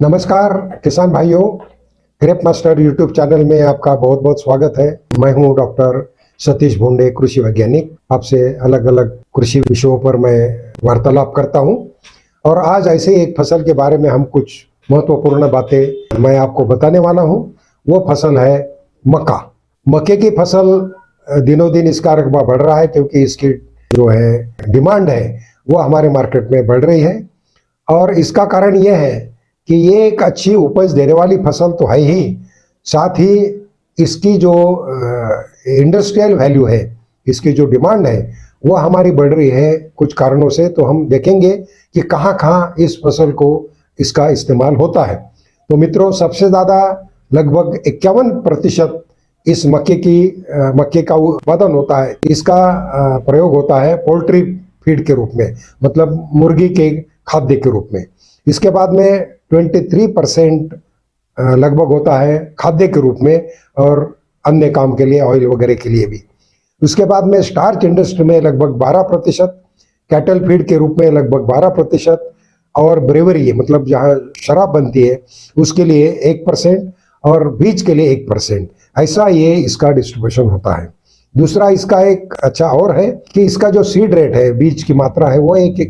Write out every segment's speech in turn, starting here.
नमस्कार किसान भाइयों, ग्रेप मास्टर यूट्यूब चैनल में आपका बहुत बहुत स्वागत है। मैं हूं डॉक्टर सतीश भुंडे, कृषि वैज्ञानिक। आपसे अलग अलग कृषि विषयों पर मैं वार्तालाप करता हूं और आज ऐसे एक फसल के बारे में हम कुछ महत्वपूर्ण बातें मैं आपको बताने वाला हूं। वो फसल है मक्का। मक्के की फसल दिनों दिन इसका रकबा बढ़ रहा है क्योंकि इसकी जो है डिमांड है वो हमारे मार्केट में बढ़ रही है। और इसका कारण यह है कि ये एक अच्छी उपज देने वाली फसल तो है ही, साथ ही इसकी जो इंडस्ट्रियल वैल्यू है, इसकी जो डिमांड है वो हमारी बढ़ रही है कुछ कारणों से। तो हम देखेंगे कि कहाँ कहाँ इस फसल को इसका इस्तेमाल होता है। तो मित्रों, सबसे ज़्यादा लगभग 51% इस मक्के का उत्पादन होता है। इसका प्रयोग होता है पोल्ट्री फीड के रूप में, मतलब मुर्गी के खाद्य के रूप में। इसके बाद में 23% लगभग होता है खाद्य के रूप में और अन्य काम के लिए, ऑयल वगैरह के लिए भी। उसके बाद में स्टार्च इंडस्ट्री में लगभग 12%, कैटल फीड के रूप में लगभग 12%, और ब्रेवरी मतलब जहाँ शराब बनती है उसके लिए 1% और बीज के लिए 1%। ऐसा ये इसका डिस्ट्रीब्यूशन होता है। दूसरा इसका एक अच्छा और है कि इसका जो सीड रेट है, बीज की मात्रा है, वो एक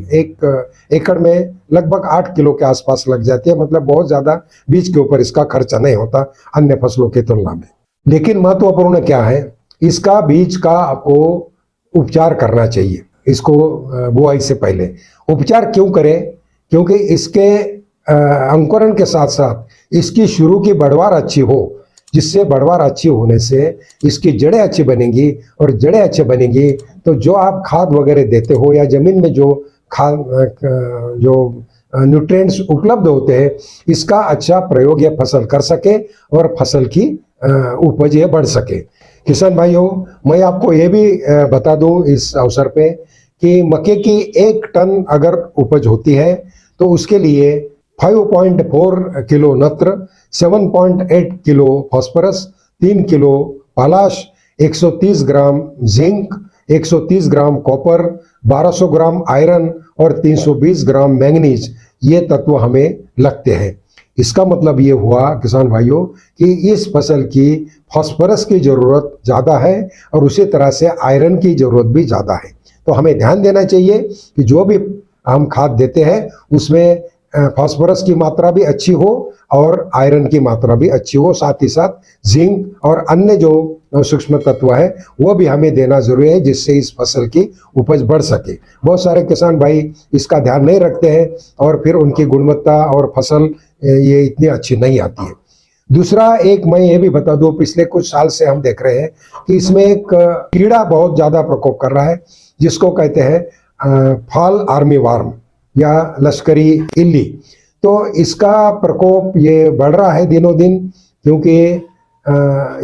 एकड़ में लगभग 8 किलो के आसपास लग जाती है। मतलब बहुत ज़्यादा बीज के ऊपर इसका खर्चा नहीं होता अन्य फसलों की तुलना में। लेकिन महत्वपूर्ण क्या है, इसका बीज का आपको उपचार करना चाहिए। इसको बुआई से पहले उपचार क्यों करें? क्योंकि इसके अंकुरण के साथ साथ इसकी शुरू की बढ़वार अच्छी हो, जिससे बढ़वार अच्छी होने से इसकी जड़ें अच्छी बनेंगी, और जड़ें अच्छी बनेंगी तो जो आप खाद वगैरह देते हो या जमीन में जो न्यूट्रिएंट्स उपलब्ध होते हैं, इसका अच्छा प्रयोग ये फसल कर सके और फसल की उपज ये बढ़ सके। किसान भाइयों, मैं आपको ये भी बता दूं इस अवसर पे कि मक्के की 1 टन अगर उपज होती है तो उसके लिए 5.4 किलो नत्र, 7.8 kilo phosphorus, 3 kilo potash, 130 gram zinc, 130 gram copper, 1200 ग्राम आयरन और 320 ग्राम मैंगनीज, ये तत्व हमें लगते हैं। इसका मतलब ये हुआ किसान भाइयों कि इस फसल की फास्फोरस की ज़रूरत ज़्यादा है और उसी तरह से आयरन की ज़रूरत भी ज़्यादा है। तो हमें ध्यान देना चाहिए कि जो भी हम खाद देते हैं उसमें फास्फोरस की मात्रा भी अच्छी हो और आयरन की मात्रा भी अच्छी हो, साथ ही साथ जिंक और अन्य जो सूक्ष्म तत्व है वो भी हमें देना जरूरी है, जिससे इस फसल की उपज बढ़ सके। बहुत सारे किसान भाई इसका ध्यान नहीं रखते हैं और फिर उनकी गुणवत्ता और फसल ये इतनी अच्छी नहीं आती है। दूसरा एक मैं ये भी बता दूं, पिछले कुछ साल से हम देख रहे हैं कि इसमें एक कीड़ा बहुत ज़्यादा प्रकोप कर रहा है, जिसको कहते हैं फॉल आर्मी वार्म या लश्करी इल्ली। तो इसका प्रकोप ये बढ़ रहा है दिनों दिन, क्योंकि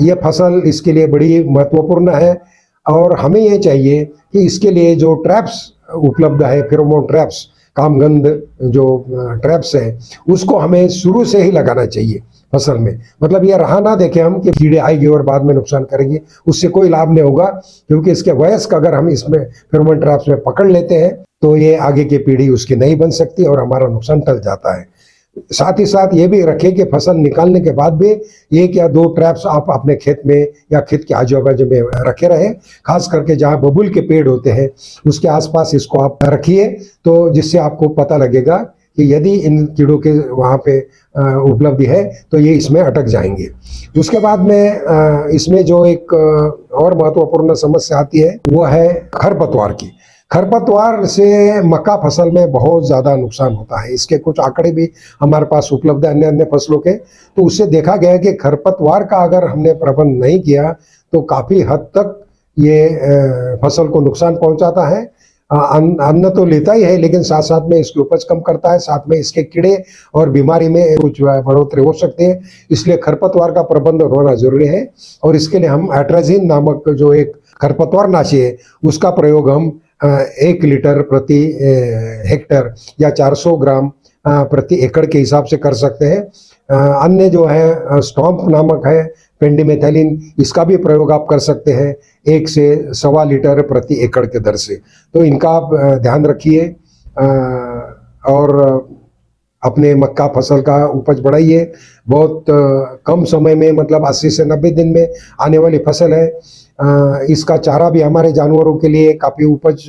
ये फसल इसके लिए बड़ी महत्वपूर्ण है और हमें ये चाहिए कि इसके लिए जो ट्रैप्स उपलब्ध है, फेरोमोन ट्रैप्स, कामगंध जो ट्रैप्स है, उसको हमें शुरू से ही लगाना चाहिए फसल में। मतलब ये रहा ना देखें हम कि कीड़े आएंगे और बाद में नुकसान करेंगे, उससे कोई लाभ नहीं होगा। क्योंकि इसके वयस्क अगर हम इसमें फेरोमोन ट्रैप्स में पकड़ लेते हैं तो ये आगे की पीढ़ी उसकी नहीं बन सकती और हमारा नुकसान टल जाता है। साथ ही साथ ये भी रखें कि फसल निकालने के बाद भी 1 या 2 ट्रैप्स आप अपने खेत में या खेत के आजू बाजू में रखे रहें। खास करके जहाँ बबूल के पेड़ होते हैं उसके आसपास इसको आप रखिए, तो जिससे आपको पता लगेगा कि यदि इन कीड़ों के वहाँ पे उपलब्धि है तो ये इसमें अटक जाएंगे। उसके बाद में इसमें जो एक और महत्वपूर्ण समस्या आती है वो है खरपतवार की। खरपतवार से मक्का फसल में बहुत ज़्यादा नुकसान होता है। इसके कुछ आंकड़े भी हमारे पास उपलब्ध है अन्य अन्य फसलों के। तो उससे देखा गया है कि खरपतवार का अगर हमने प्रबंध नहीं किया तो काफ़ी हद तक ये फसल को नुकसान पहुंचाता है। अन्न तो लेता ही है, लेकिन साथ साथ में इसकी उपज कम करता है, साथ में इसके कीड़े और बीमारी में कुछ बढ़ोतरी हो सकते हैं। इसलिए खरपतवार का प्रबंध होना जरूरी है और इसके लिए हम एट्राजिन नामक जो एक खरपतवार नाशी है उसका प्रयोग हम 1 लीटर प्रति हेक्टर या 400 ग्राम प्रति एकड़ के हिसाब से कर सकते हैं। अन्य जो है स्टॉम्प नामक है पेंडिमेथाइलिन, इसका भी प्रयोग आप कर सकते हैं 1 से 1.25 लीटर प्रति एकड़ के दर से। तो इनका आप ध्यान रखिए। और अपने मक्का फसल का उपज बढ़ाइए। बहुत कम समय में, मतलब 80 से 90 दिन में आने वाली फसल है। इसका चारा भी हमारे जानवरों के लिए काफ़ी उपज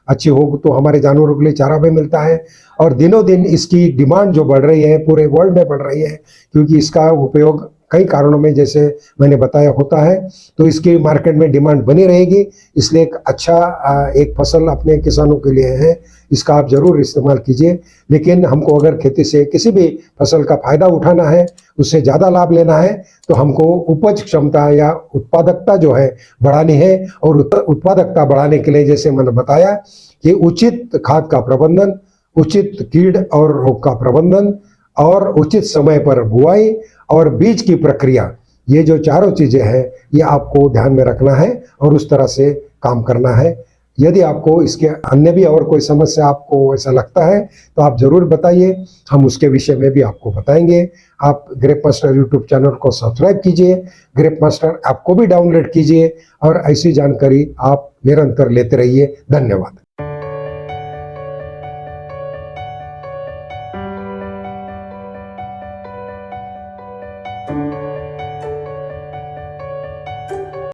अच्छी हो तो हमारे जानवरों के लिए चारा भी मिलता है। और दिनों दिन इसकी डिमांड जो बढ़ रही है, पूरे वर्ल्ड में बढ़ रही है, क्योंकि इसका उपयोग कई कारणों में, जैसे मैंने बताया, होता है। तो इसकी मार्केट में डिमांड बनी रहेगी, इसलिए एक अच्छा एक फसल अपने किसानों के लिए है, इसका आप ज़रूर इस्तेमाल कीजिए। लेकिन हमको अगर खेती से किसी भी फसल का फायदा उठाना है, उससे ज़्यादा लाभ लेना है, तो हमको उपज क्षमता या उत्पादकता जो है बढ़ानी है। और उत्पादकता बढ़ाने के लिए, जैसे मैंने बताया, कि उचित खाद का प्रबंधन, उचित कीड़ और रोग का प्रबंधन, और उचित समय पर बुआई और बीज की प्रक्रिया, ये जो चारों चीज़ें हैं, ये आपको ध्यान में रखना है और उस तरह से काम करना है। यदि आपको इसके अन्य भी और कोई समस्या आपको ऐसा लगता है तो आप ज़रूर बताइए, हम उसके विषय में भी आपको बताएंगे। आप ग्रेप मास्टर यूट्यूब चैनल को सब्सक्राइब कीजिए, ग्रेप मास्टर ऐप को भी डाउनलोड कीजिए और ऐसी जानकारी आप निरंतर लेते रहिए। धन्यवाद।